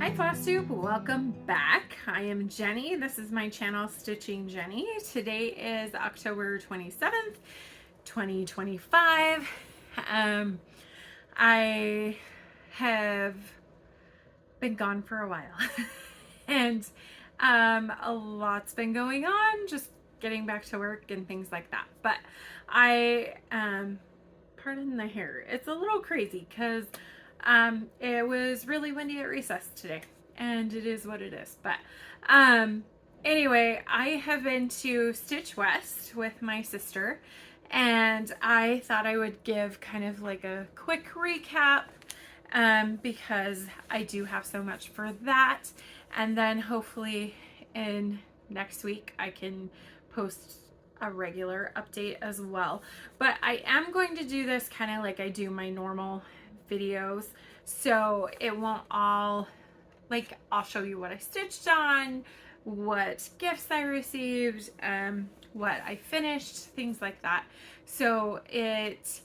Hi Flosstube, welcome back. I am Jenny. This is my channel Stitching Jennie. Today is October 27th, 2025. I have been gone for a while and a lot's been going on, just getting back to work and things like that. But pardon the hair, it's a little crazy because it was really windy at recess today, and it is what it is. But anyway, I have been to Stitch West with my sister, and I thought I would give kind of like a quick recap because I do have so much for that. And then hopefully in next week I can post a regular update as well. But I am going to do this kind of like I do my normal videos, so it won't all, like, I'll show you what I stitched on, what gifts I received, what I finished, things like that. So it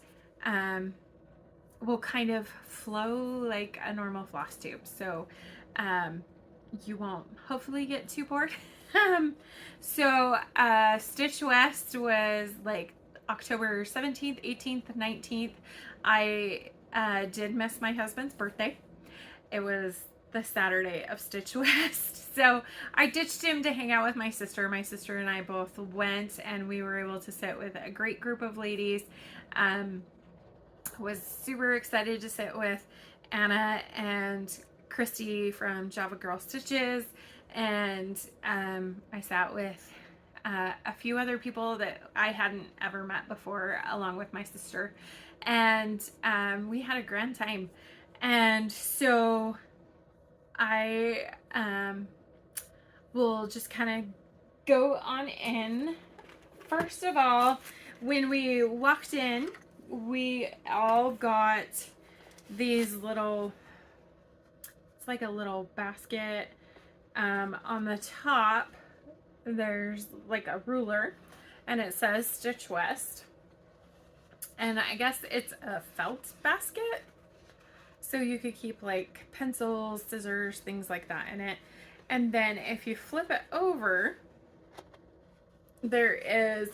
will kind of flow like a normal floss tube. So you won't hopefully get too bored. Stitch West was like October 17th, 18th, 19th. I did miss my husband's birthday. It was the Saturday of Stitch West. So I ditched him to hang out with my sister. My sister and I both went, and we were able to sit with a great group of ladies. Was super excited to sit with Anna and Christy from Java Girl Stitches, and I sat with a few other people that I hadn't ever met before, along with my sister, and we had a grand time. And so I will just kind of go on in. First of all, when we walked in, we all got these little, it's like a little basket. On the top, there's like a ruler, and it says Stitch West. And I guess it's a felt basket. So you could keep like pencils, scissors, things like that in it. And then if you flip it over, there is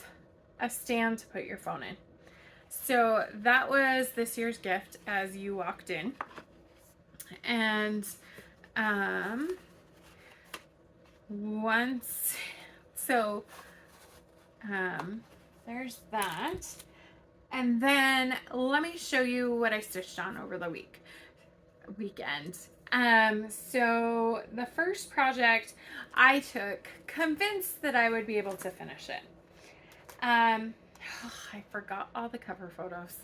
a stand to put your phone in. So that was this year's gift as you walked in. And there's that. And then let me show you what I stitched on over the weekend. So the first project I took, convinced that I would be able to finish it. I forgot all the cover photos.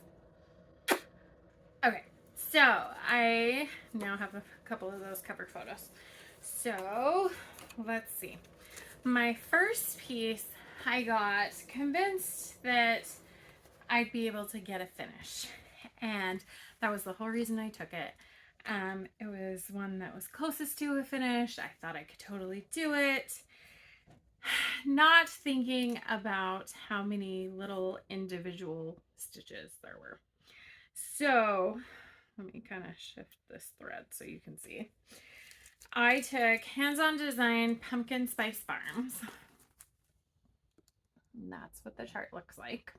Okay, so I now have a couple of those cover photos. So let's see. My first piece, I got convinced that I'd be able to get a finish, and that was the whole reason I took it. It was one that was closest to a finish. I thought I could totally do it, not thinking about how many little individual stitches there were. So let me kind of shift this thread so you can see. I took Hands-On Design Pumpkin Spice Farms. And that's what the chart looks like.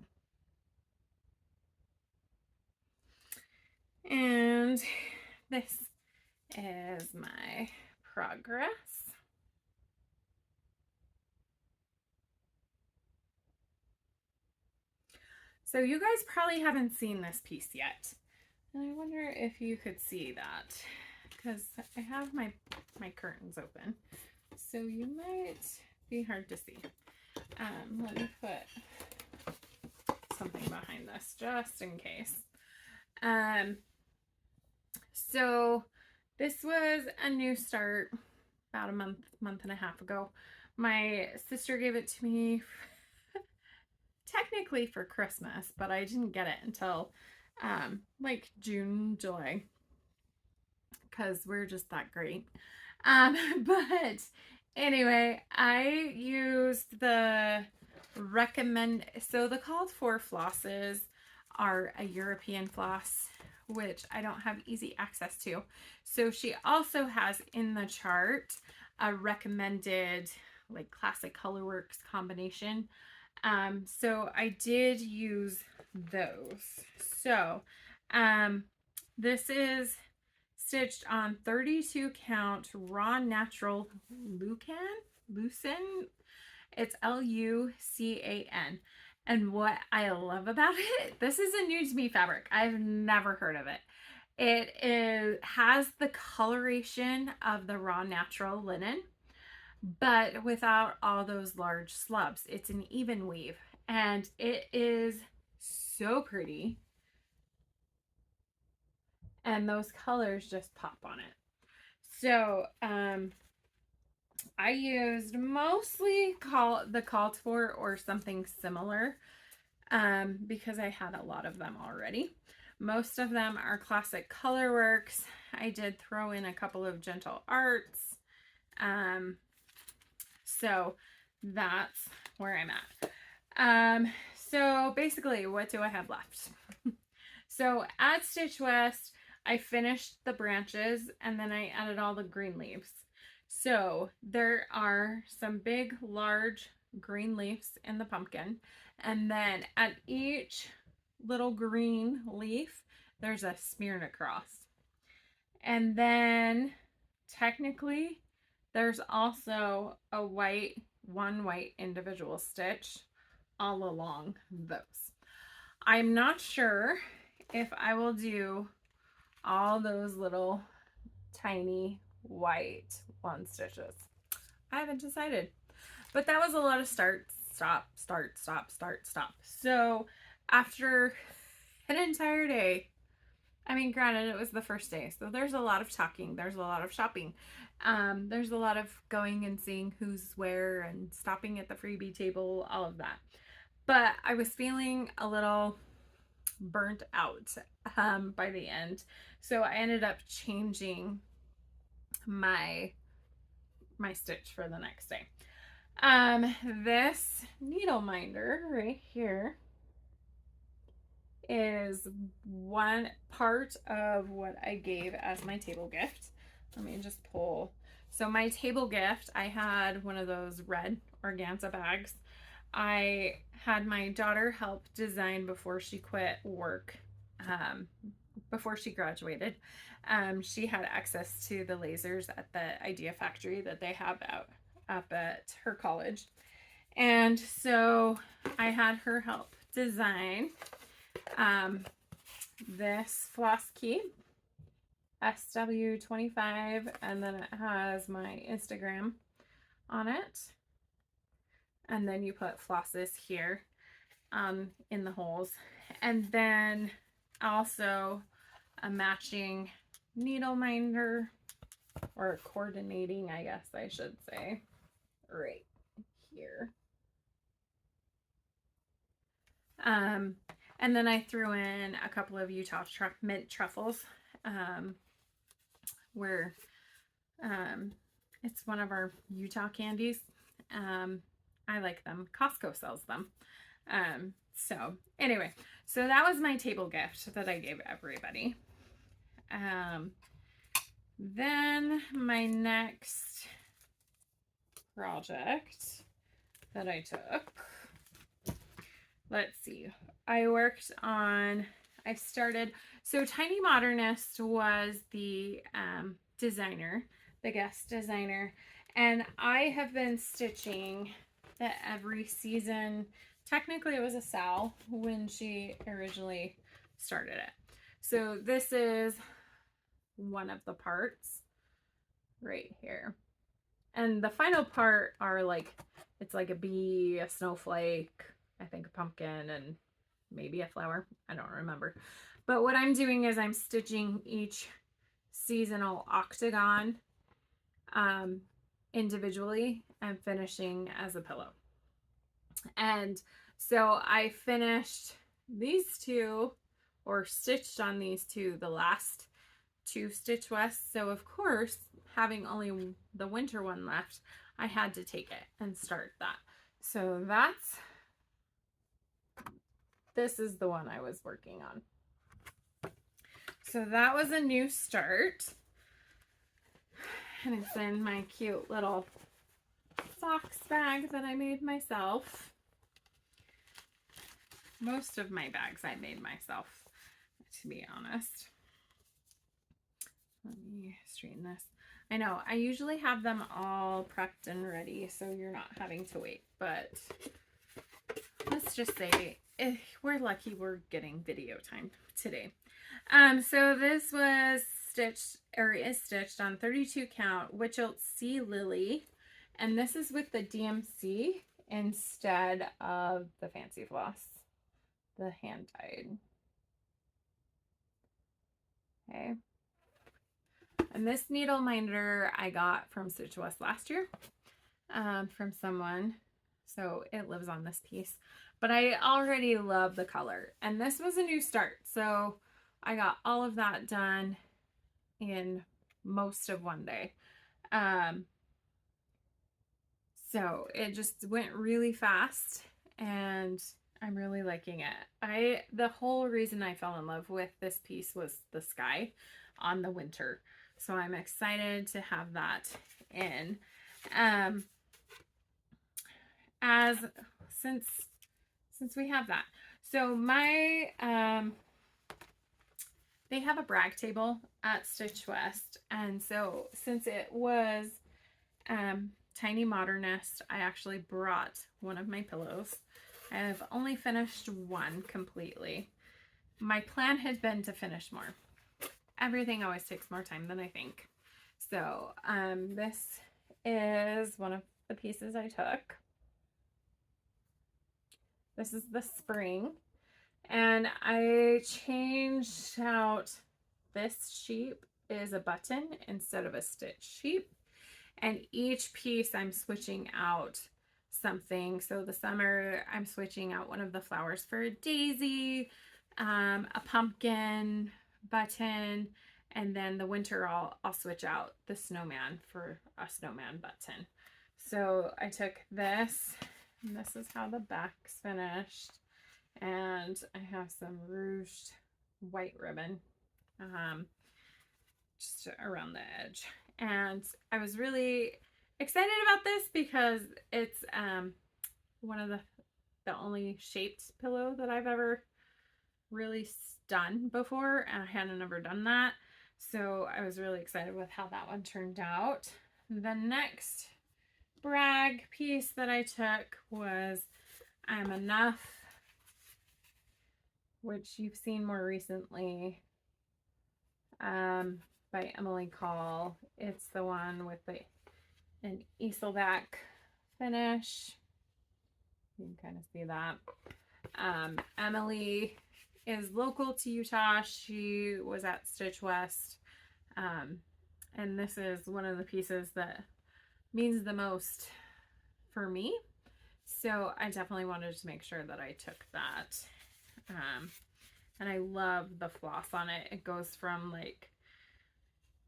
And this is my progress. So you guys probably haven't seen this piece yet. And I wonder if you could see that, because I have my curtains open. So you might be hard to see. Let me put something behind this just in case. So this was a new start about a month and a half ago. My sister gave it to me technically for Christmas, but I didn't get it until like June, July, because we're just that great. But anyway, I used the so the called for flosses are a European floss, which I don't have easy access to. So she also has in the chart a recommended like classic colorworks combination. So I did use those. So this is stitched on 32 count raw natural lucin. It's Lucan. And what I love about it, this is a new to me fabric. I've never heard of it. It has the coloration of the raw natural linen, but without all those large slubs. It's an even weave, and it is so pretty. And those colors just pop on it. So I used mostly the called for or something similar because I had a lot of them already. Most of them are classic colorworks. I did throw in a couple of gentle arts. So that's where I'm at. So basically, what do I have left? So at Stitch West, I finished the branches and then I added all the green leaves. So there are some big, large green leaves in the pumpkin. And then at each little green leaf, there's a smeared across. And then technically, there's also one white individual stitch all along those. I'm not sure if I will do all those little tiny white one stitches. I haven't decided, but that was a lot of start, stop, start, stop, start, stop. So after an entire day, I mean, granted, it was the first day, so there's a lot of talking, there's a lot of shopping, there's a lot of going and seeing who's where and stopping at the freebie table, all of that. But I was feeling a little burnt out by the end, so I ended up changing my stitch for the next day. This needle minder right here is one part of what I gave as my table gift. Let me just pull. So my table gift, I had one of those red organza bags. I had my daughter help design before she quit work, before she graduated. She had access to the lasers at the Idea Factory that they have out up at her college. And so I had her help design this floss key, SW25, and then it has my Instagram on it. And then you put flosses here in the holes. And then also a matching needle minder, or coordinating, I guess I should say, right here. And then I threw in a couple of Utah mint truffles, where it's one of our Utah candies. I like them. Costco sells them. So anyway, so that was my table gift that I gave everybody. Then my next project that I took, let's see, so Tiny Modernist was the designer, the guest designer, and I have been stitching the every season. Technically it was a Sal when she originally started it. So this is one of the parts right here. And the final part are like, it's like a bee, a snowflake, I think a pumpkin, and maybe a flower. I don't remember. But what I'm doing is I'm stitching each seasonal octagon individually and finishing as a pillow. And so I finished these two, or stitched on these two, the last two Stitch West. So of course, having only the winter one left, I had to take it and start that. So this is the one I was working on. so that was a new start. And it's in my cute little socks bag that I made myself. Most of my bags I made myself, to be honest. Let me straighten this. I know, I usually have them all prepped and ready, so you're not having to wait, but let's just say we're lucky we're getting video time today. So this was stitched, or is stitched on 32 count Witchelt Sea Lily, and this is with the DMC instead of the Fancy Floss, the hand dyed. Okay. And this needle minder I got from Stitch West last year from someone. So it lives on this piece. But I already love the color. And this was a new start. So I got all of that done in most of one day. So it just went really fast. And I'm really liking it. The whole reason I fell in love with this piece was the sky on the winter. So I'm excited to have that in. Since we have that. So my they have a brag table at Stitch West, and so since it was Tiny Modernist, I actually brought one of my pillows. I have only finished one completely. My plan had been to finish more. Everything always takes more time than I think. So this is one of the pieces I took. This is the spring, and I changed out this sheep is a button instead of a stitch sheep, and each piece I'm switching out something. So the summer I'm switching out one of the flowers for a daisy, a pumpkin button, and then the winter I'll switch out the snowman for a snowman button. So I took this, and this is how the back's finished, and I have some ruched white ribbon just around the edge. And I was really excited about this because it's one of the only shaped pillow that I've ever really done before, and I hadn't ever done that, so I was really excited with how that one turned out. The next brag piece that I took was I'm Enough, which you've seen more recently by Emily Call. It's the one with an easel back finish. You can kind of see that. Emily is local to Utah. She was at Stitch West, and this is one of the pieces that means the most for me, so I definitely wanted to make sure that I took that. And I love the floss on it. It goes from like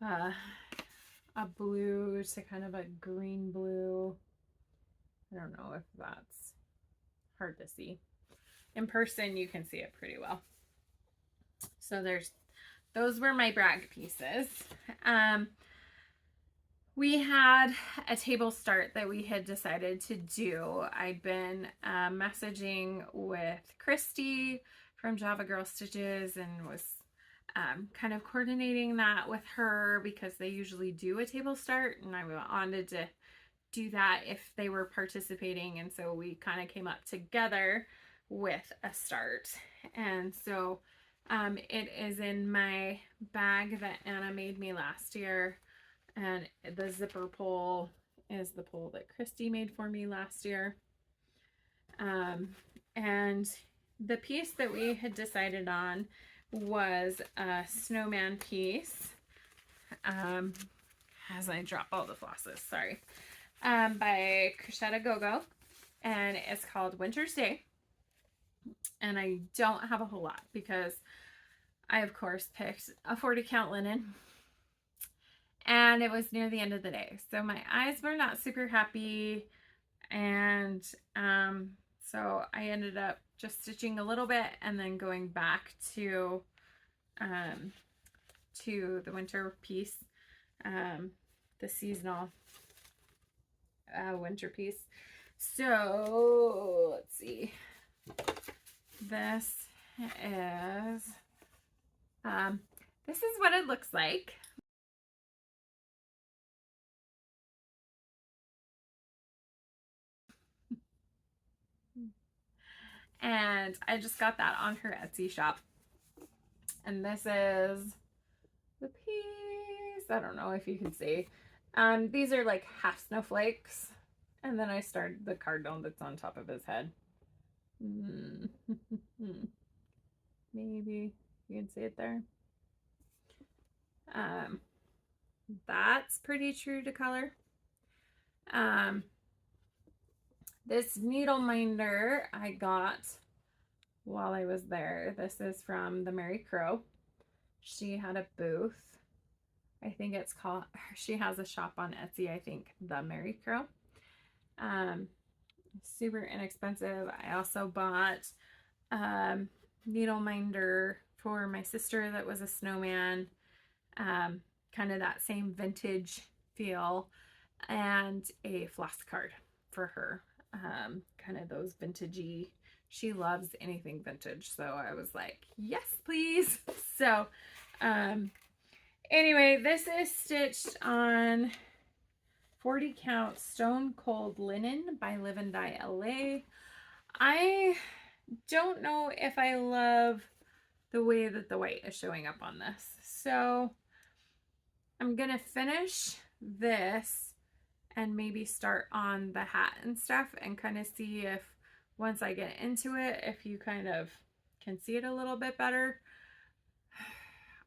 a blue to kind of a green blue. I don't know if that's hard to see. In person, you can see it pretty well. So those were my brag pieces. We had a table start that we had decided to do. I'd been messaging with Christy from Java Girl Stitches and was kind of coordinating that with her because they usually do a table start, and I wanted to do that if they were participating, and so we kind of came up together with a start. And so it is in my bag that Anna made me last year, and the zipper pole is the pole that Christy made for me last year. And the piece that we had decided on was a snowman piece, as I drop all the flosses, sorry, by Crocette Go-Go, and it's called Winter's Day. And I don't have a whole lot because I of course picked a 40 count linen, and it was near the end of the day, so my eyes were not super happy, and so I ended up just stitching a little bit and then going back to to the winter piece, the seasonal winter piece. So let's see. This is this is what it looks like. And I just got that on her Etsy shop. And this is the piece. I don't know if you can see. These are like half snowflakes. And then I started the cardinal that's on top of his head. Maybe you can see it there. That's pretty true to color. This needle minder I got while I was there. This is from the Mary Crow. She had a booth. I think it's called, she has a shop on Etsy, I think, the Mary Crow. Super inexpensive. I also bought needle minder for my sister that was a snowman. Kind of that same vintage feel, and a floss card for her. Kind of those vintagey. She loves anything vintage, so I was like, yes, please. So anyway, this is stitched on 40 count Stone Cold Linen by Live and Dye LA. I don't know if I love the way that the white is showing up on this, so I'm gonna finish this and maybe start on the hat and stuff and kind of see if once I get into it, if you kind of can see it a little bit better.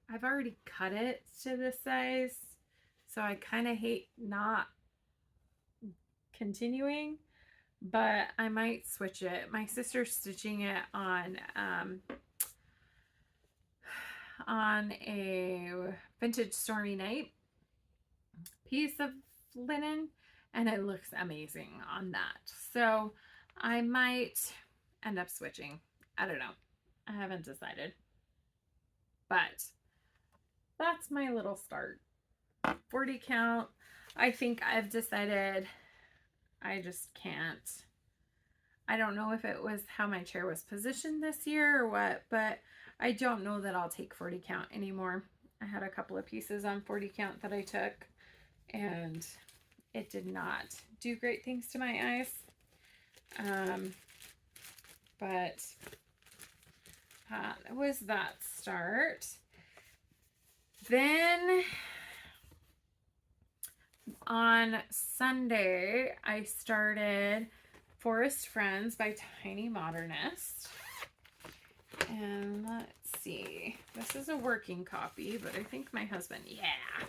I've already cut it to this size, so I kind of hate not continuing, but I might switch it. My sister's stitching it on a vintage Stormy Night piece of linen, and it looks amazing on that. So I might end up switching. I don't know. I haven't decided. But that's my little start. 40 count. I think I've decided I just can't. I don't know if it was how my chair was positioned this year or what, but I don't know that I'll take 40 count anymore. I had a couple of pieces on 40 count that I took, and it did not do great things to my eyes. But that was that start. Then on Sunday, I started Forest Friends by Tiny Modernist. And let's see. This is a working copy, but I think my husband, yeah,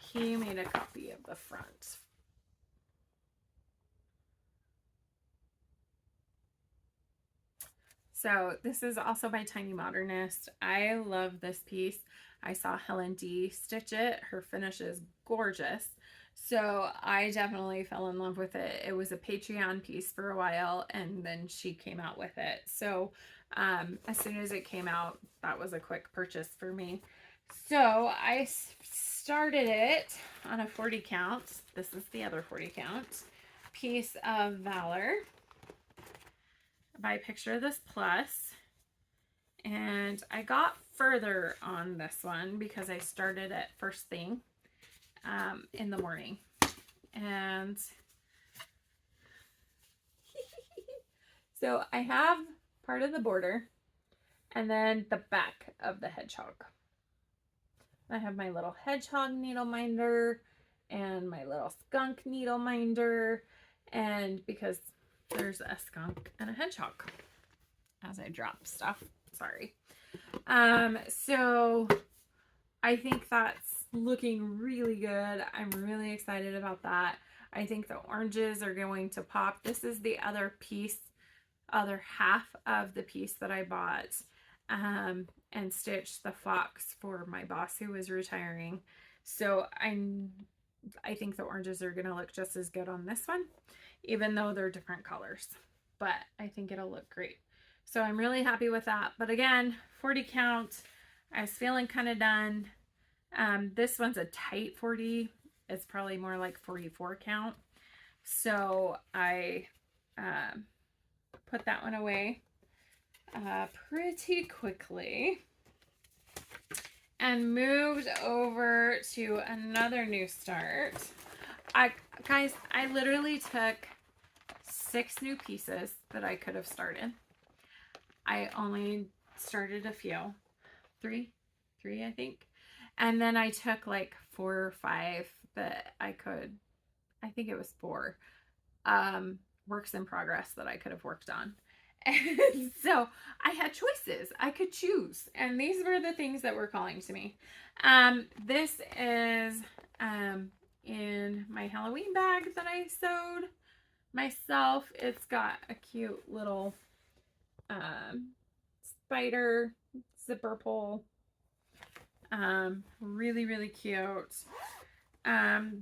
he made a copy of the front. So this is also by Tiny Modernist. I love this piece. I saw Helen D stitch it. Her finish is gorgeous. So I definitely fell in love with it. It was a Patreon piece for a while, and then she came out with it. So as soon as it came out, that was a quick purchase for me. So I started it on a 40 count. This is the other 40 count piece of Valor by Picture This Plus. And I got further on this one because I started it first thing in the morning. And so I have part of the border and then the back of the hedgehog. I have my little hedgehog needle minder and my little skunk needle minder, and because there's a skunk and a hedgehog as I drop stuff, sorry. So I think that's looking really good. I'm really excited about that. I think the oranges are going to pop. This is the other piece, other half of the piece that I bought and stitched the fox for my boss who was retiring. So I think the oranges are going to look just as good on this one, even though they're different colors, but I think it'll look great. So I'm really happy with that. But again, 40 count, I was feeling kind of done. This one's a tight 40. It's probably more like 44 count. So I put that one away pretty quickly and moved over to another new start. Guys, I literally took 6 new pieces that I could have started. I only started a few, three, I think. And then I took like 4 or 5 that I think it was 4, works in progress that I could have worked on. And so I had choices. I could choose. And these were the things that were calling to me. This is in my Halloween bag that I sewed myself. It's got a cute little spider zipper pull. Really, really cute.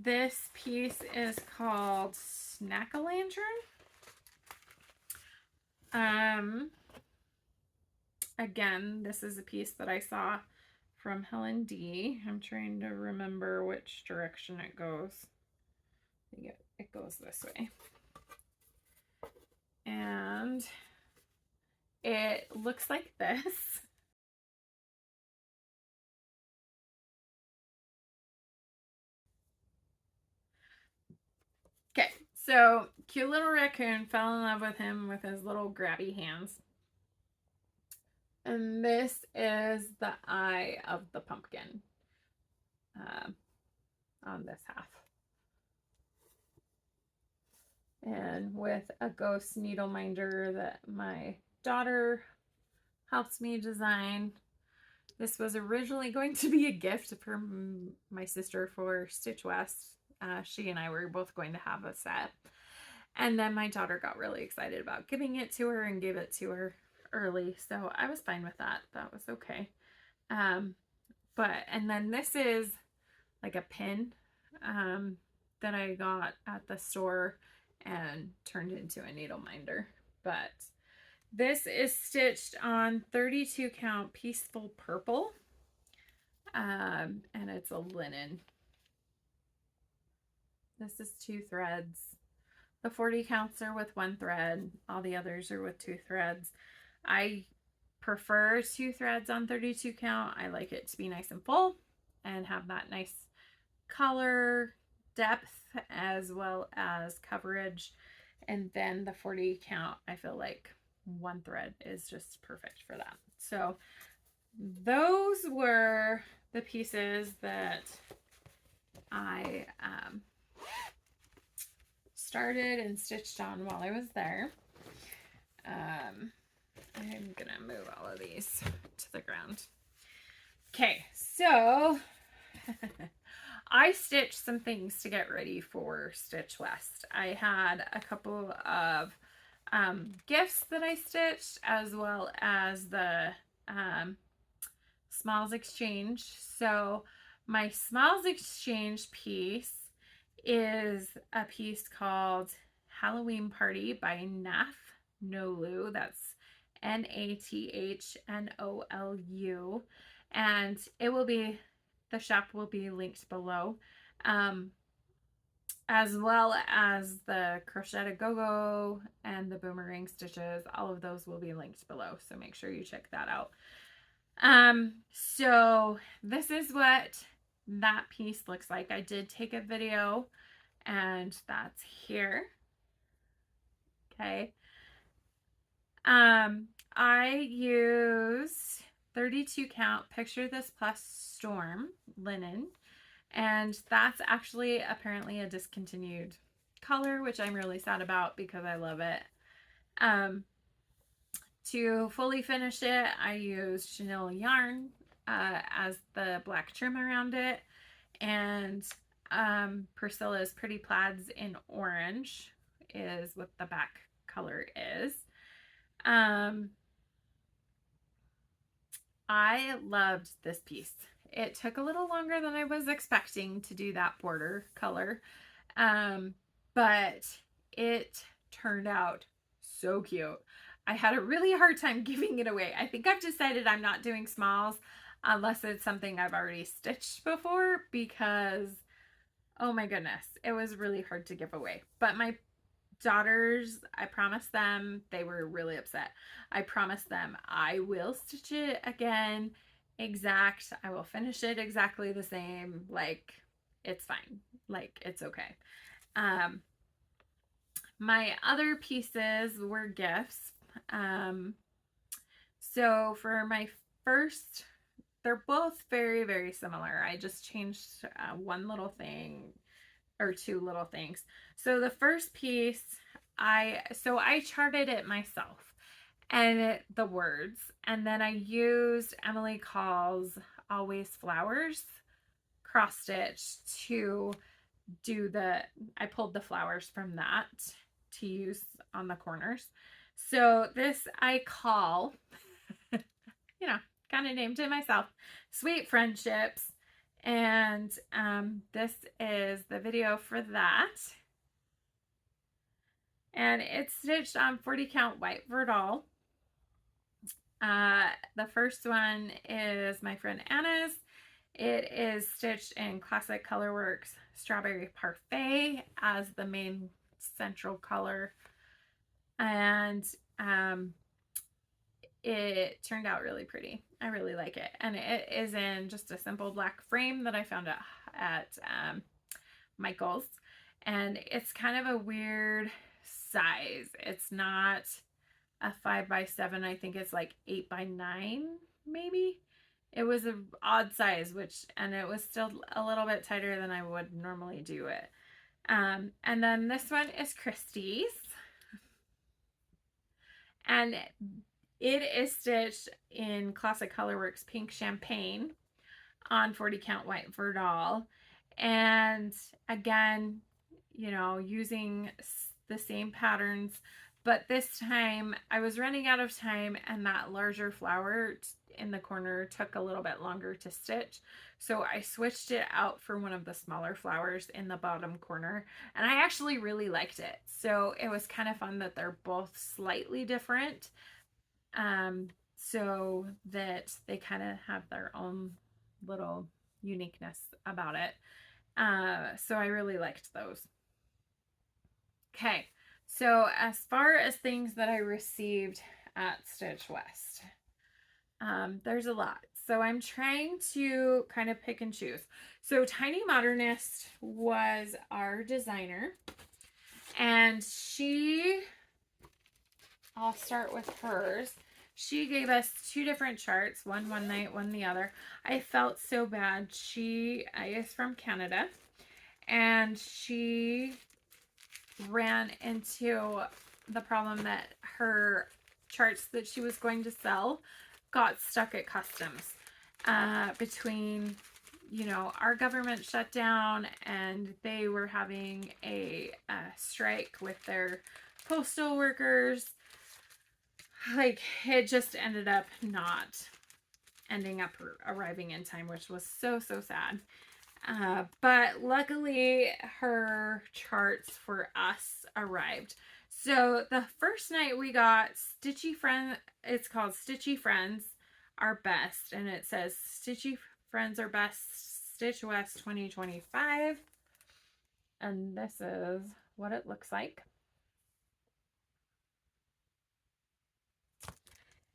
This piece is called Snack-a-Lantern. Again, this is a piece that I saw from Helen D. I'm trying to remember which direction it goes. I think it goes this way. And it looks like this. Okay, so cute little raccoon fell in love with him with his little grabby hands. And this is the eye of the pumpkin on this half. And with a ghost needle minder that my daughter helps me design. This was originally going to be a gift for my sister for Stitch West. She and I were both going to have a set. And then my daughter got really excited about giving it to her and gave it to her early. So I was fine with that. That was okay. And then this is like a pin that I got at the store and turned into a needle minder. But this is stitched on 32 count Peaceful Purple. And it's a linen. This is 2 threads. The 40 counts are with 1 thread. All the others are with 2 threads. I prefer 2 threads on 32 count. I like it to be nice and full and have that nice color depth as well as coverage. And then the 40 count, I feel like 1 thread is just perfect for that. So those were the pieces that I started and stitched on while I was there. I'm gonna move all of these to the ground. Okay, so I stitched some things to get ready for Stitch West. I had a couple of gifts that I stitched, as well as the Smalls Exchange. So my Smalls Exchange piece is a piece called Halloween Party by Nath Nolu. That's Nathhnolu. And it will be, the shop will be linked below. As well as the Crocette A Go-Go and the Boomerang stitches. All of those will be linked below, so make sure you check that out. So this is what that piece looks like. I did take a video, and that's here. Okay. I used 32 count Picture This Plus Storm linen, and that's actually apparently a discontinued color, which I'm really sad about because I love it. To fully finish it, I used chenille yarn as the black trim around it, and Priscilla's Pretty Plaids in orange is what the back color is. I loved this piece. It took a little longer than I was expecting to do that border color, but it turned out so cute. I had a really hard time giving it away. I think I've decided I'm not doing smalls. unless it's something I've already stitched before, because oh my goodness, it was really hard to give away. But my daughters, I promised them, they were really upset. I promised them I will stitch it again exact. I will finish it exactly the same. Like, it's fine. Like, it's okay. Um, my other pieces were gifts. So for my first, they're both very, very similar. I just changed one little thing or two little things. So the first piece, I charted it myself and the words, and then I used Emily Call's Always Flowers cross stitch to do I pulled the flowers from that to use on the corners. So this I call, you know, kind of named it myself, Sweet Friendships. And this is the video for that. And it's stitched on 40 count white Verdal. The first one is my friend Anna's. It is stitched in Classic Colorworks Strawberry Parfait as the main central color. And it turned out really pretty. I really like it. And it is in just a simple black frame that I found at Michael's. And it's kind of a weird size. It's not a 5x7. I think it's like 8x9 maybe. It was an odd size, and it was still a little bit tighter than I would normally do it. And then this one is Christie's. And it is stitched in Classic Colorworks Pink Champagne on 40 count white Verdal. And again, you know, using the same patterns, but this time I was running out of time and that larger flower in the corner took a little bit longer to stitch. So I switched it out for one of the smaller flowers in the bottom corner, and I actually really liked it. So it was kind of fun that they're both slightly different, so that they kind of have their own little uniqueness about it. So I really liked those. Okay, so as far as things that I received at Stitch West, there's a lot. So I'm trying to kind of pick and choose. So Tiny Modernist was our designer, and I'll start with hers. She gave us two different charts, one night, one the other. I felt so bad. She is from Canada, and she ran into the problem that her charts that she was going to sell got stuck at customs between, you know, our government shutdown, and they were having a strike with their postal workers. Like, it just ended up not ending up arriving in time, which was so sad. But luckily her charts for us arrived. So the first night we got Stitchy Friends. It's called Stitchy Friends Are Best, and it says Stitchy Friends Are Best Stitch West 2025, and this is what it looks like.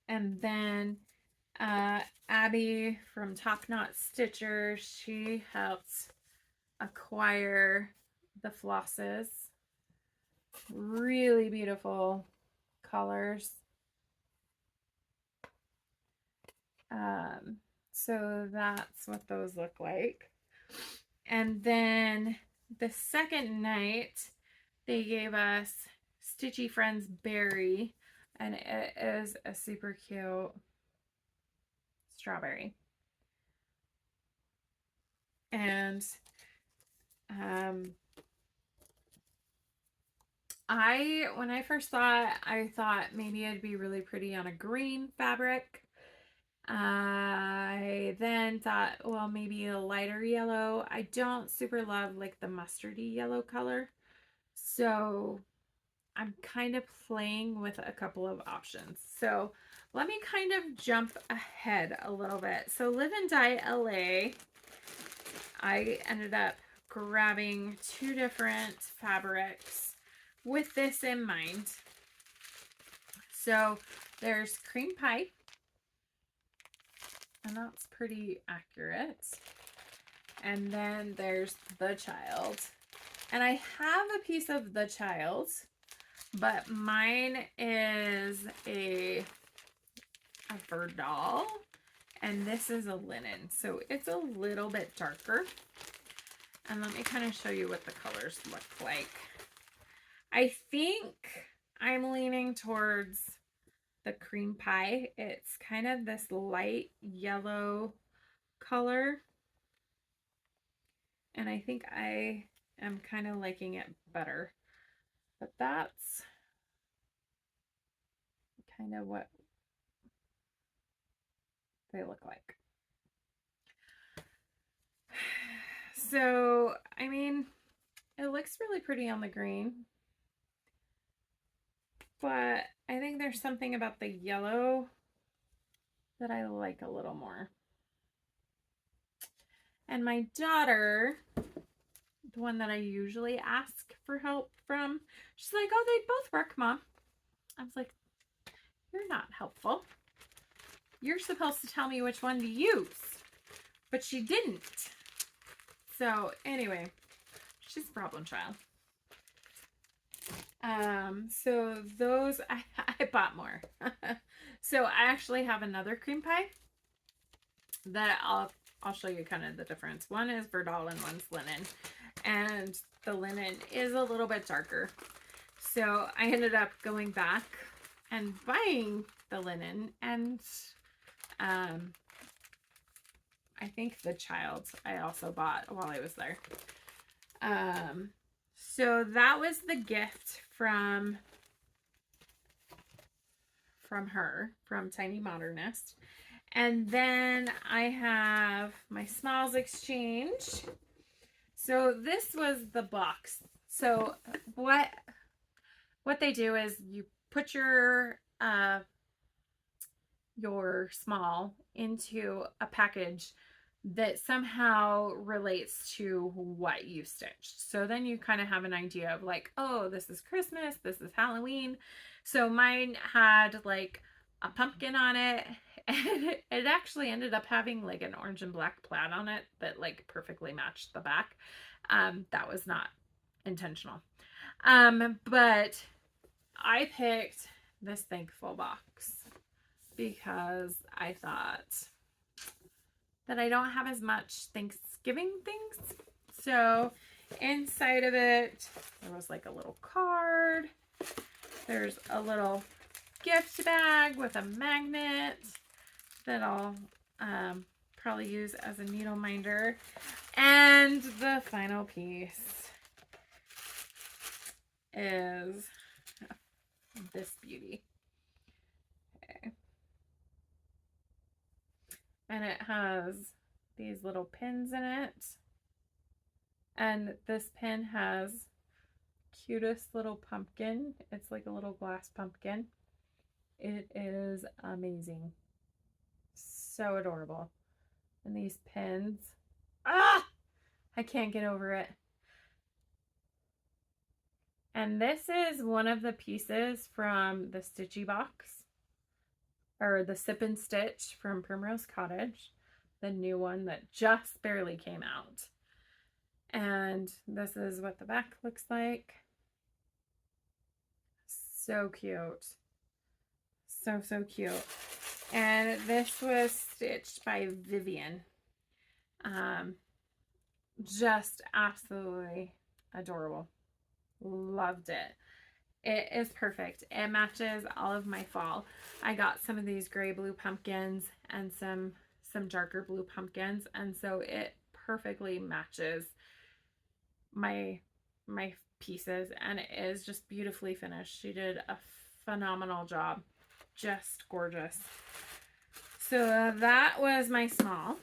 And then Abby from Top Knot Stitcher, she helped acquire the flosses. Really beautiful colors. So that's what those look like. And then the second night, they gave us Stitchy Friends Berry, and it is a super cute strawberry. And when I first I thought maybe it'd be really pretty on a green fabric. I then thought, well, maybe a lighter yellow. I don't super love like the mustardy yellow color, so I'm kind of playing with a couple of options. So let me kind of jump ahead a little bit. So Live and Die LA, I ended up grabbing 2 different fabrics with this in mind. So there's Cream Pie, and that's pretty accurate. And then there's The Child. And I have a piece of The Child, but mine is a Verdal, and this is a linen. So it's a little bit darker. And let me kind of show you what the colors look like. I think I'm leaning towards the Cream Pie. It's kind of this light yellow color. And I think I am kind of liking it better. But that's kind of what they look like. So, I mean, it looks really pretty on the green, but I think there's something about the yellow that I like a little more. And my daughter, the one that I usually ask for help from, she's like, oh, they both work, Mom. I was like, you're not helpful. You're supposed to tell me which one to use. But she didn't. So anyway, she's a problem child. So those, I bought more. So I actually have another Cream Pie that I'll show you kind of the difference. One is Verdal and one's linen. And the linen is a little bit darker. So I ended up going back and buying the linen, and I think The Child I also bought while I was there. So that was the gift from her, from Tiny Modernist. And then I have my Smiles Exchange. So this was the box. So what they do is you put your small into a package that somehow relates to what you stitched. So then you kind of have an idea of like, oh, this is Christmas, this is Halloween. So mine had like a pumpkin on it, and it actually ended up having like an orange and black plaid on it that like perfectly matched the back. That was not intentional. But I picked this thankful box because I thought that I don't have as much Thanksgiving things. So inside of it, there was like a little card. There's a little gift bag with a magnet that I'll probably use as a needle minder. And the final piece is this beauty. Okay. And it has these little pins in it. And this pin has cutest little pumpkin. It's like a little glass pumpkin. It is amazing. So adorable. And these pins. Ah! I can't get over it. And this is one of the pieces from the Stitchy box, or the Sip and Stitch from Primrose Cottage, the new one that just barely came out. And this is what the back looks like. So cute. So, so cute. And this was stitched by Vivian. Just absolutely adorable. Loved it. It is perfect. It matches all of my fall. I got some of these gray blue pumpkins and some darker blue pumpkins, and so it perfectly matches my pieces, and it is just beautifully finished. She did a phenomenal job. Just gorgeous. So that was my small.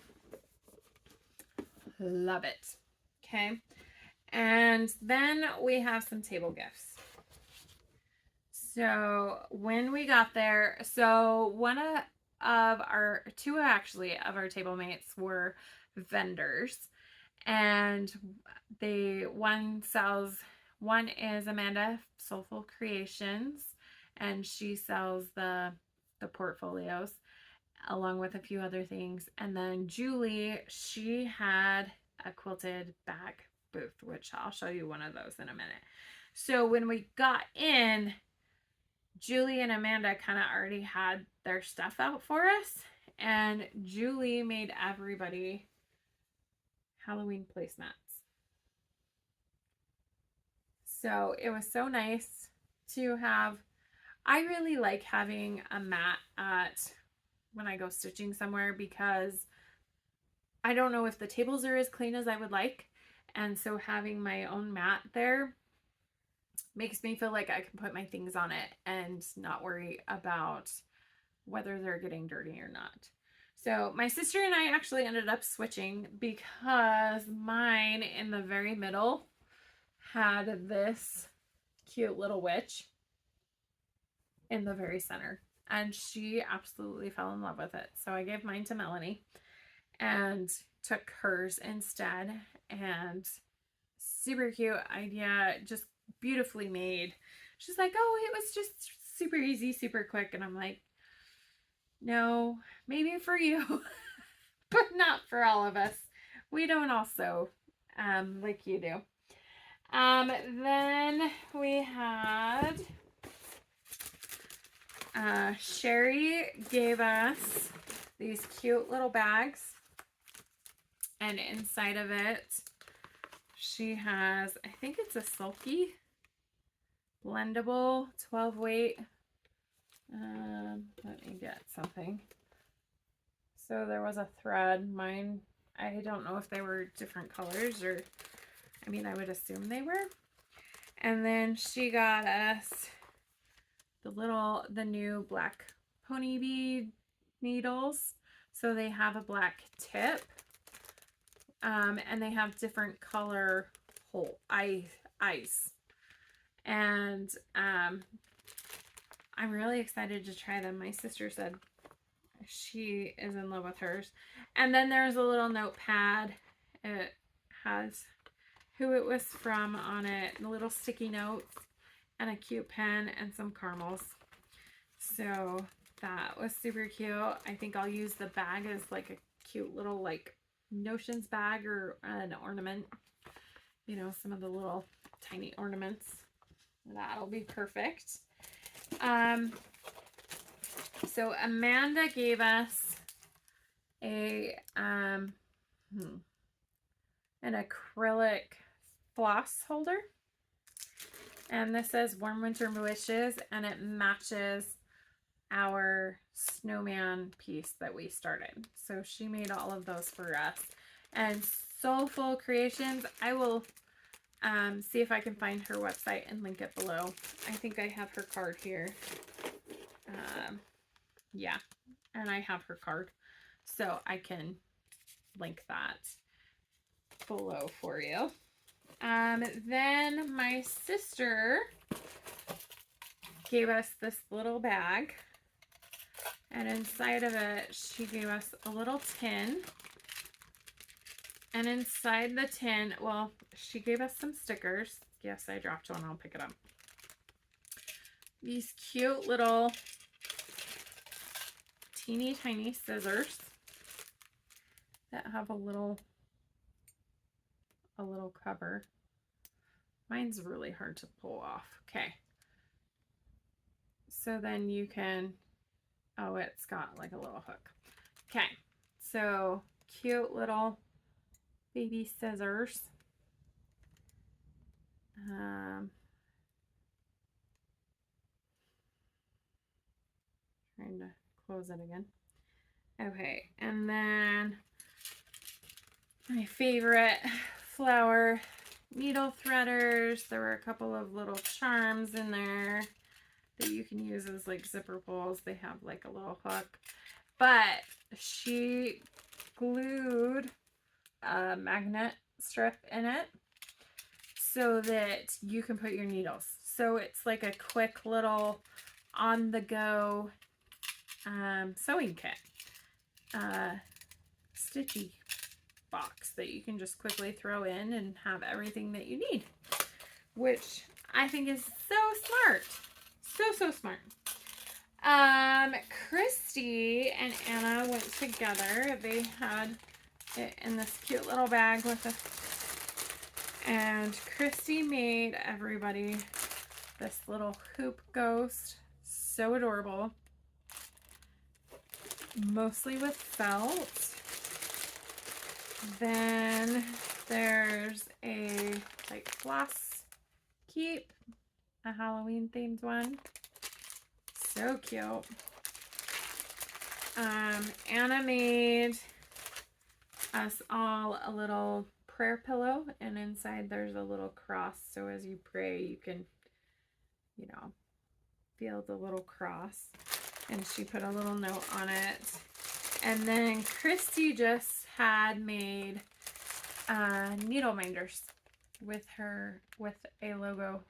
Love it. Okay. And then we have some table gifts. So when we got there, so two actually of our table mates were vendors, and one is Amanda Soulful Creations, and she sells the portfolios along with a few other things. And then Julie, she had a quilted bag booth, which I'll show you one of those in a minute. So when we got in, Julie and Amanda kind of already had their stuff out for us, and Julie made everybody Halloween placemats. So it was so nice to have. I really like having a mat when I go stitching somewhere, because I don't know if the tables are as clean as I would like, and so having my own mat there makes me feel like I can put my things on it and not worry about whether they're getting dirty or not. So my sister and I actually ended up switching, because mine in the very middle had this cute little witch in the very center, and she absolutely fell in love with it. So I gave mine to Melanie and took hers instead, and super cute idea, just beautifully made. She's like, oh, it was just super easy, super quick. And I'm like, no, maybe for you, but not for all of us. We don't all sew like you do. Then we had Sherry gave us these cute little bags, and inside of it she has, I think it's a sulky blendable 12 weight. Let me get something. So there was a thread. Mine, I don't know if they were different colors, or I mean, I would assume they were. And then she got us the new black pony bead needles. So they have a black tip, and they have different color eyes. And I'm really excited to try them. My sister said she is in love with hers. And then there's a little notepad. It has who it was from on it, the little sticky notes, and a cute pen, and some caramels. So that was super cute. I think I'll use the bag as like a cute little like notions bag or an ornament. You know, some of the little tiny ornaments. That'll be perfect. So Amanda gave us an acrylic floss holder, and this says Warm Winter Wishes, and it matches our snowman piece that we started. So she made all of those for us. And Soulful Creations, I will see if I can find her website and link it below. I think I have her card here. Yeah, and I have her card, so I can link that below for you. Then my sister gave us this little bag, and inside of it she gave us a little tin, and inside the tin, well, she gave us some stickers. Yes, I dropped one. I'll pick it up. These cute little teeny tiny scissors that have a little cover. Mine's really hard to pull off. Okay. So then you can, oh, it's got like a little hook. Okay. So cute little baby scissors. Trying to close it again. Okay, and then my favorite flower needle threaders. There were a couple of little charms in there that you can use as like zipper pulls. They have like a little hook, but she glued a magnet strip in it so that you can put your needles. So it's like a quick little on-the-go sewing kit. Stitchy box that you can just quickly throw in and have everything that you need, which I think is so smart. So smart. Christy and Anna went together. They had it in this cute little bag with us. And Christy made everybody this little hoop ghost. So adorable. Mostly with felt. Then there's a like floss keep, a Halloween themed one. So cute. Anna made us all a little prayer pillow, and inside there's a little cross, so as you pray you can, you know, feel the little cross, and she put a little note on it. And then Christy just had made needle minders with a logo.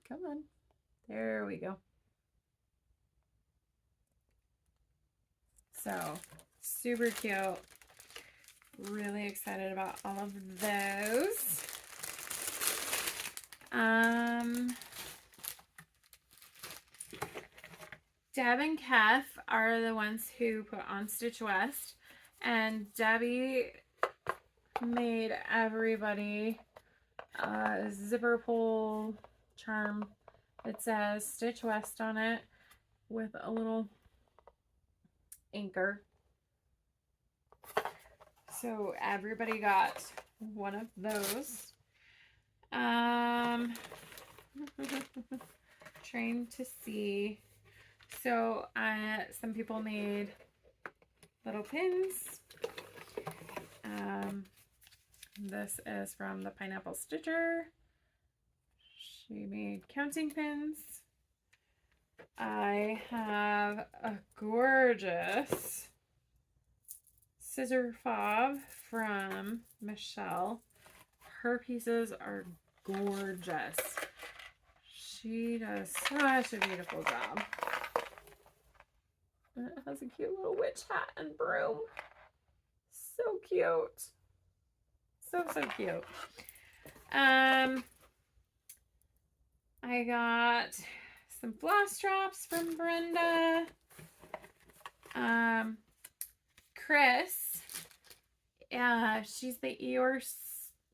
Come on, there we go. So super cute. Really excited about all of those. Deb and Kath are the ones who put on Stitch West, and Debbie made everybody a zipper pull charm that says Stitch West on it with a little anchor. So everybody got one of those. Train to see. So some people made little pins. This is from the Pineapple Stitcher. She made counting pins. I have a gorgeous scissor fob from Michelle. Her pieces are gorgeous. She does such a beautiful job. And it has a cute little witch hat and broom. So cute. So cute. I got some floss drops from Brenda. Chris, she's the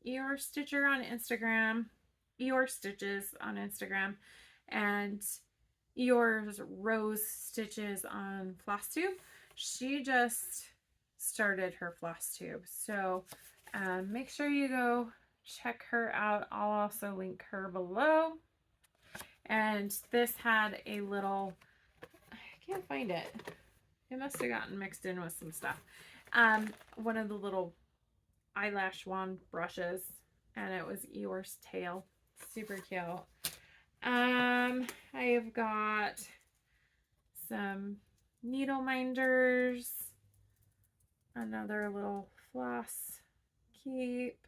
Eeyore Stitcher on Instagram, Eeyore Stitches on Instagram, and Eeyore's Rose Stitches on Flosstube. She just started her Flosstube, so make sure you go check her out. I'll also link her below. And this had a little, I can't find it. It must have gotten mixed in with some stuff. One of the little eyelash wand brushes, and it was Eeyore's tail. Super cute. I've got some needle minders, another little floss keep.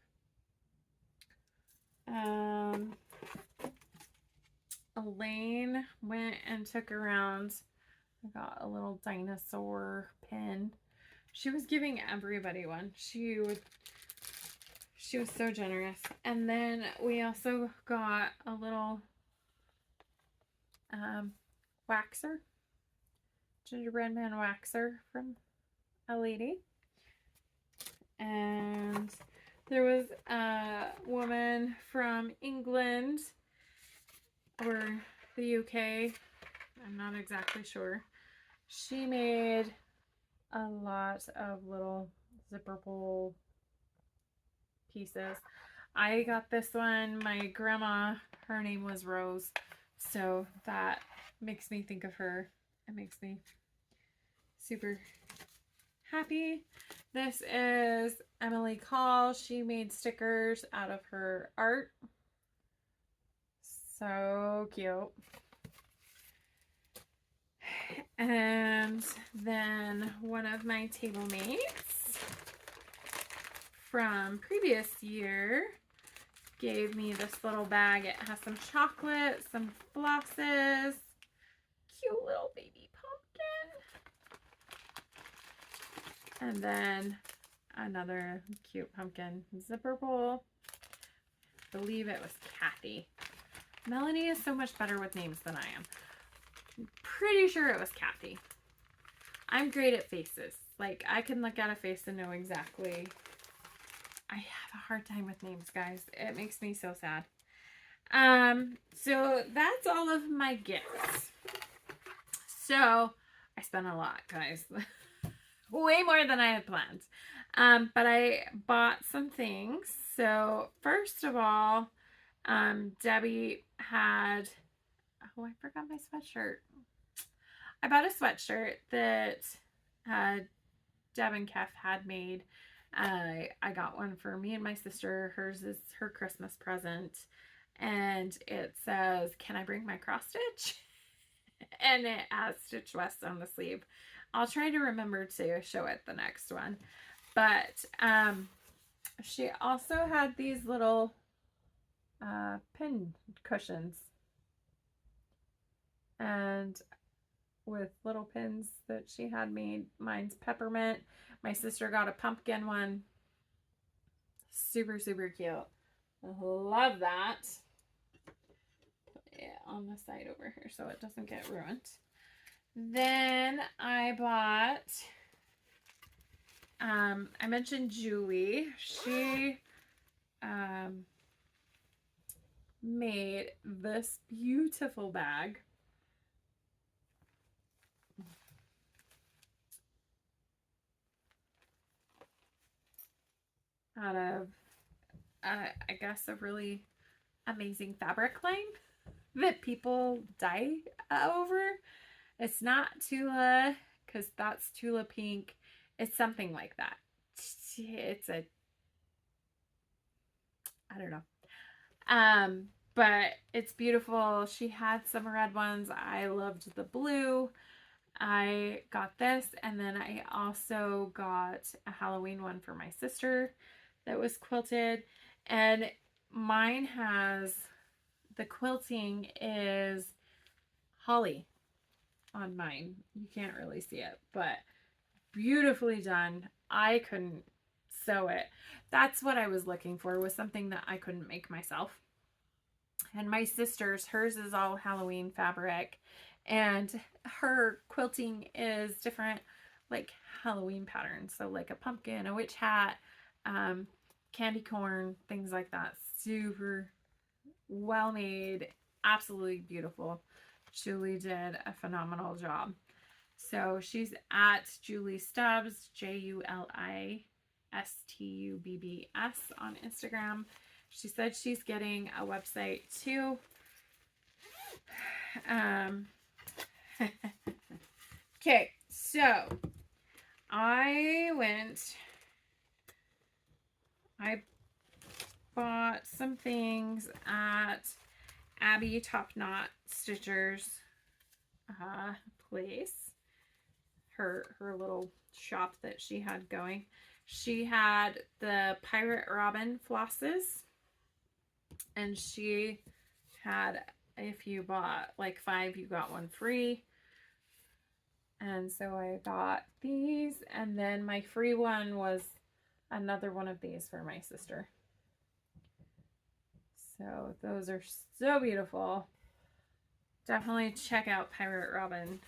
Elaine went and took around. I got a little dinosaur pin. She was giving everybody one. She was so generous. And then we also got a little waxer, gingerbread man waxer from a lady. And there was a woman from England or the UK, I'm not exactly sure. She made a lot of little zipper pull pieces. I got this one. My grandma, her name was Rose, so that makes me think of her. It makes me super happy. This is Emily Call. She made stickers out of her art. So cute. And then one of my table mates from previous year, gave me this little bag. It has some chocolate, some flosses, cute little baby pumpkin, and then another cute pumpkin zipper bowl. I believe it was Kathy. Melanie is so much better with names than I am. I'm pretty sure it was Kathy. I'm great at faces. Like, I can look at a face and know exactly. I have a hard time with names, guys. It makes me so sad. So that's all of my gifts. So I spent a lot, guys. Way more than I had planned. But I bought some things. So first of all, Debbie had, oh, I forgot my sweatshirt. I bought a sweatshirt that Deb and Kef had made. I got one for me and my sister. Hers is her Christmas present. And it says, "Can I bring my cross stitch?" And it has Stitch West on the sleeve. I'll try to remember to show it the next one. But she also had these little pin cushions. And with little pins that she had made. Mine's peppermint. My sister got a pumpkin one. Super, super cute. I love that. Put it on the side over here so it doesn't get ruined. Then I bought, I mentioned Julie. She made this beautiful bag. Out of, I guess, a really amazing fabric line that people die over. It's not Tula, because that's Tula Pink. It's something like that. It's a, I don't know. But it's beautiful. She had some red ones. I loved the blue. I got this, and then I also got a Halloween one for my sister that was quilted, and mine has, the quilting is holly on mine. You can't really see it, but beautifully done. I couldn't sew it. That's what I was looking for, was something that I couldn't make myself. And my sister's, hers is all Halloween fabric, and her quilting is different, like Halloween patterns. So like a pumpkin, a witch hat, candy corn, things like that. Super well made, absolutely beautiful. Julie did a phenomenal job. So she's at Julie Stubbs, JuliStubbs on Instagram. She said she's getting a website too. Okay, so I bought some things at Abby Top Knot Stitchers place, her little shop that she had going. She had the Pirate Robin flosses, and she had, if you bought like 5, you got 1 free. And so I got these, and then my free one was another one of these for my sister. So those are so beautiful. Definitely check out Pirate Robin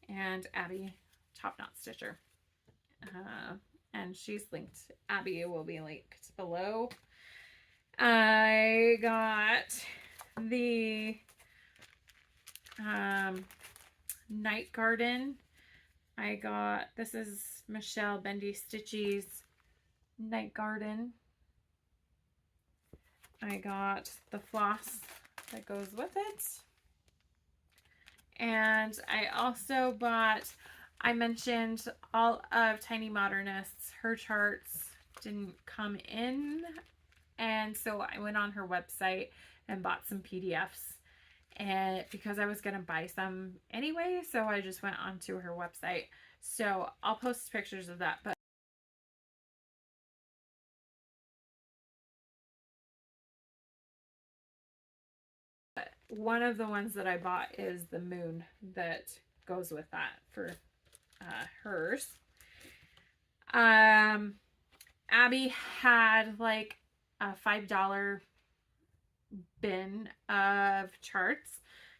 and Abby Top Knot Stitcher. And she's linked. Abby will be linked below. I got the Night Garden. I got, this is Michelle Bendy Stitchy's Night Garden. I got the floss that goes with it. And I also bought, I mentioned all of Tiny Modernist's, her charts didn't come in. And so I went on her website and bought some PDFs, and because I was going to buy some anyway, so I just went onto her website. So I'll post pictures of that. But one of the ones that I bought is the moon that goes with that for hers. Abby had like a $5 bin of charts.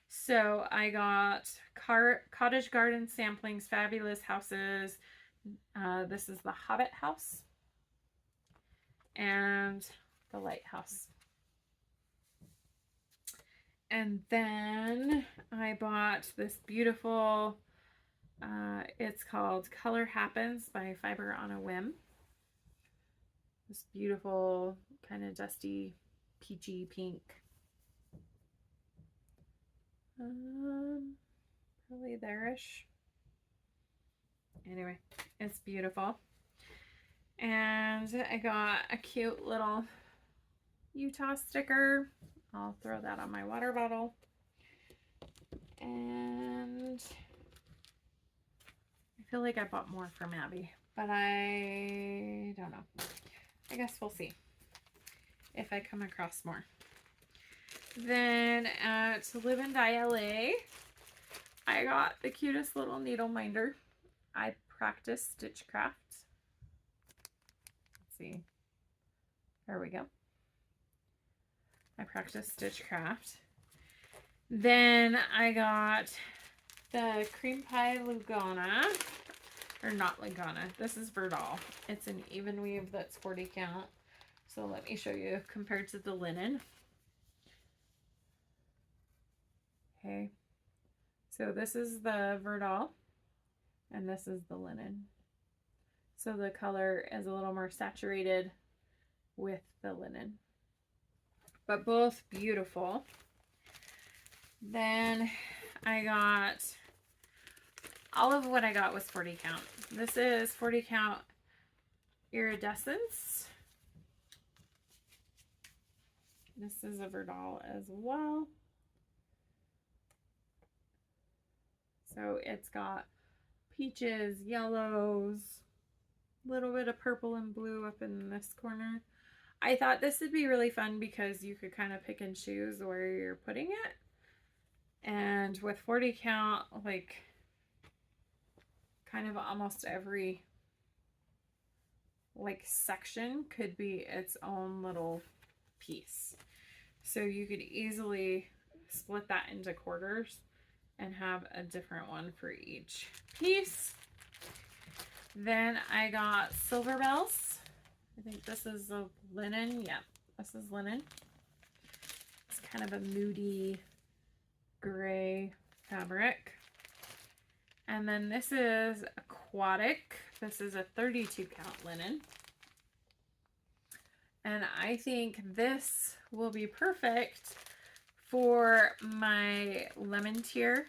So I got Cottage Garden Samplings, Fabulous Houses. This is the Hobbit House and the Lighthouse. And then I bought this beautiful, it's called Color Happens by Fiber on a Whim. This beautiful kind of dusty peachy pink. Probably there-ish. Anyway, it's beautiful. And I got a cute little Utah sticker. I'll throw that on my water bottle. And I feel like I bought more from Abby, but I don't know. I guess we'll see if I come across more. Then at Live and Die LA, I got the cutest little needle minder. I practice stitchcraft. Let's see. There we go. I practice stitchcraft. Then I got the Cream Pie Lugana. Or not Lugana. This is Verdal. It's an even weave that's 40 count. So let me show you compared to the linen. Okay, so this is the Verdal and this is the linen. So the color is a little more saturated with the linen, but both beautiful. Then I got, all of what I got was 40 count. This is 40 count iridescence. This is a Verdal as well. So it's got peaches, yellows, a little bit of purple and blue up in this corner. I thought this would be really fun because you could kind of pick and choose where you're putting it. And with 40 count, like kind of almost every like section could be its own little piece. So you could easily split that into quarters and have a different one for each piece. Then I got Silver Bells. I think this is a linen. Yeah, this is linen. It's kind of a moody gray fabric. And then this is Aquatic. This is a 32 count linen. And I think this will be perfect for my lemon tier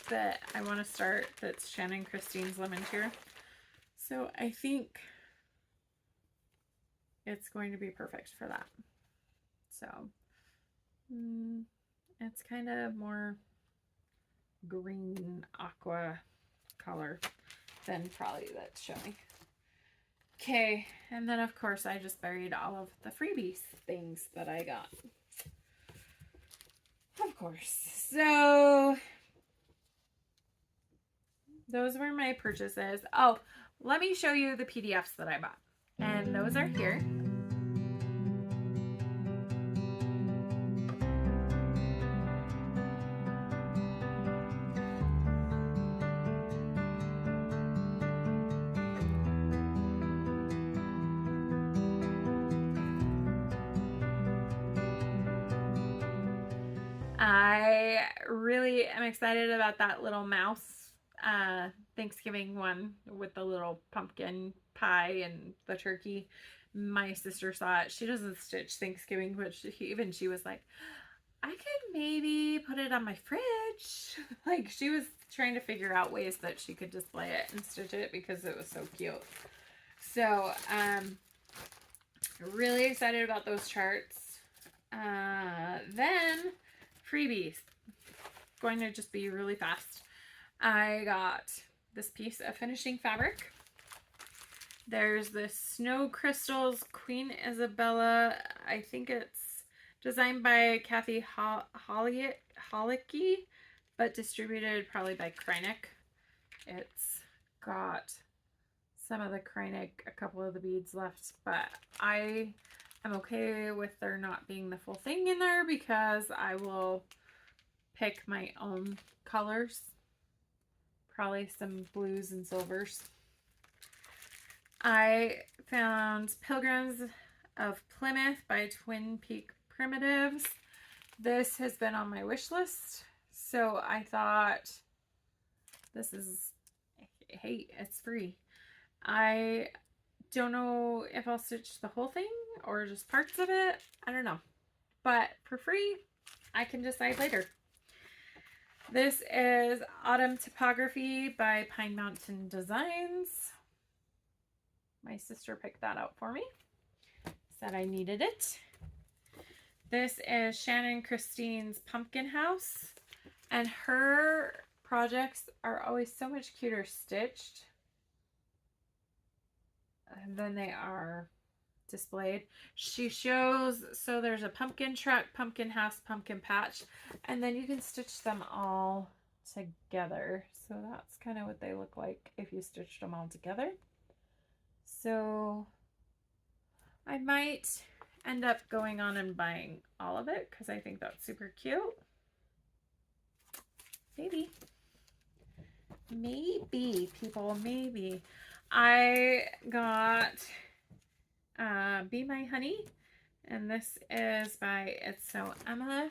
that I want to start. That's Shannon Christine's lemon tier. So I think it's going to be perfect for that. So it's kind of more green aqua color than probably that's showing. Okay, and then of course I just buried all of the freebies things that I got. Of course. So those were my purchases. Oh, let me show you the PDFs that I bought. And those are here. I really am excited about that little mouse Thanksgiving one with the little pumpkin pie and the turkey. My sister saw it. She doesn't stitch Thanksgiving, but she was like, I could maybe put it on my fridge. Like she was trying to figure out ways that she could display it and stitch it because it was so cute. So really excited about those charts. Then freebies. Going to just be really fast. I got this piece of finishing fabric. There's this Snow Crystals Queen Isabella. I think it's Designed by Kathy Holicky, but distributed probably by Kreinik. It's got some of the Kreinik, a couple of the beads left, but I am okay with there not being the full thing in there because I will pick my own colors. Probably some blues and silvers. I found Pilgrims of Plymouth by Twin Peak Primitives. This has been on my wish list, so I thought this is, hey, it's free. I don't know if I'll stitch the whole thing or just parts of it. I don't know, but for free, I can decide later. This is Autumn Topography by Pine Mountain Designs. My sister picked that out for me. Said I needed it. This is Shannon Christine's Pumpkin House. And her projects are always so much cuter stitched than they are displayed. She shows, so there's a pumpkin truck, pumpkin house, pumpkin patch, and then you can stitch them all together. So that's kind of what they look like if you stitched them all together. So I might end up going on and buying all of it because I think that's super cute. Maybe people, maybe. I got Be My Honey, and this is by It's So Emma.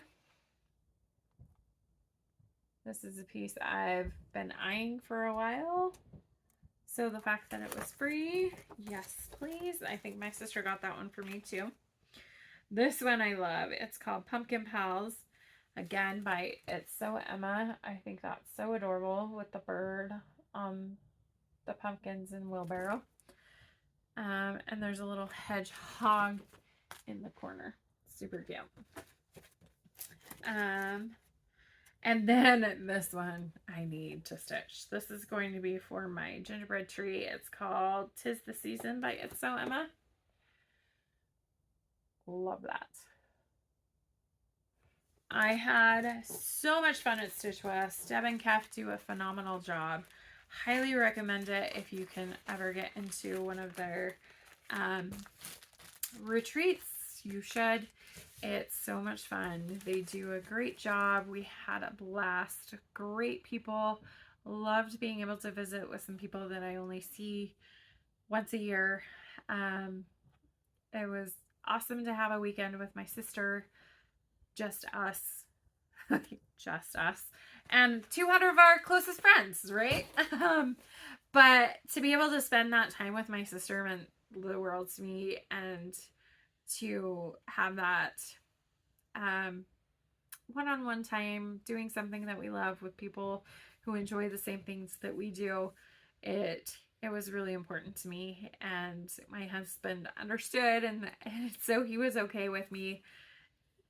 This is a piece I've been eyeing for a while, so the fact that it was free, yes please. I think my sister got that one for me too. This one I love. It's called Pumpkin Pals, again by It's So Emma. I think that's so adorable with the bird, the pumpkins and wheelbarrow. And there's a little hedgehog in the corner. Super cute. And then this one I need to stitch. This is going to be for my gingerbread tree. It's called 'Tis the Season by It's So Emma. Love that. I had so much fun at Stitch West. Deb and Kath do a phenomenal job. Highly recommend it if you can ever get into one of their retreats. You should. It's so much fun. They do a great job. We had a blast. Great people. Loved being able to visit with some people that I only see once a year. It was awesome to have a weekend with my sister. Just us. Just us. And 200 of our closest friends, right? But to be able to spend that time with my sister meant the world to me, and to have that one-on-one time doing something that we love with people who enjoy the same things that we do, it was really important to me. And my husband understood, and so he was okay with me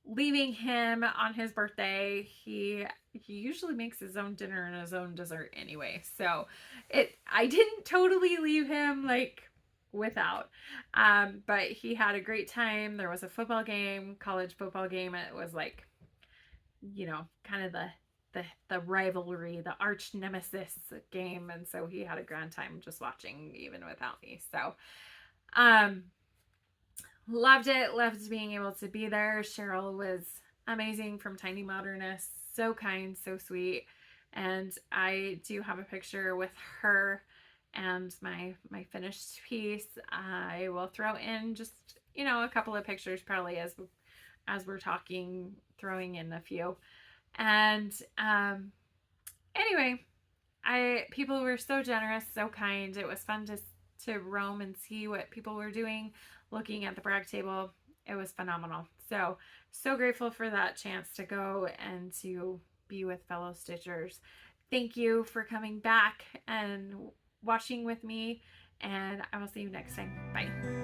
leaving him on his birthday. He usually makes his own dinner and his own dessert anyway, so I didn't totally leave him like without, but he had a great time. There was a football game, college football game. It was like, you know, kind of the rivalry, the arch nemesis game, and so he had a grand time just watching even without me. So loved it. Loved being able to be there. Cheryl was amazing from Tiny Modernist. So kind, so sweet. And I do have a picture with her and my finished piece. I will throw in just, you know, a couple of pictures probably as we're talking, throwing in a few. And anyway, people were so generous, so kind. It was fun to roam and see what people were doing, looking at the brag table. It was phenomenal. So grateful for that chance to go and to be with fellow stitchers. Thank you for coming back and watching with me, and I will see you next time. Bye.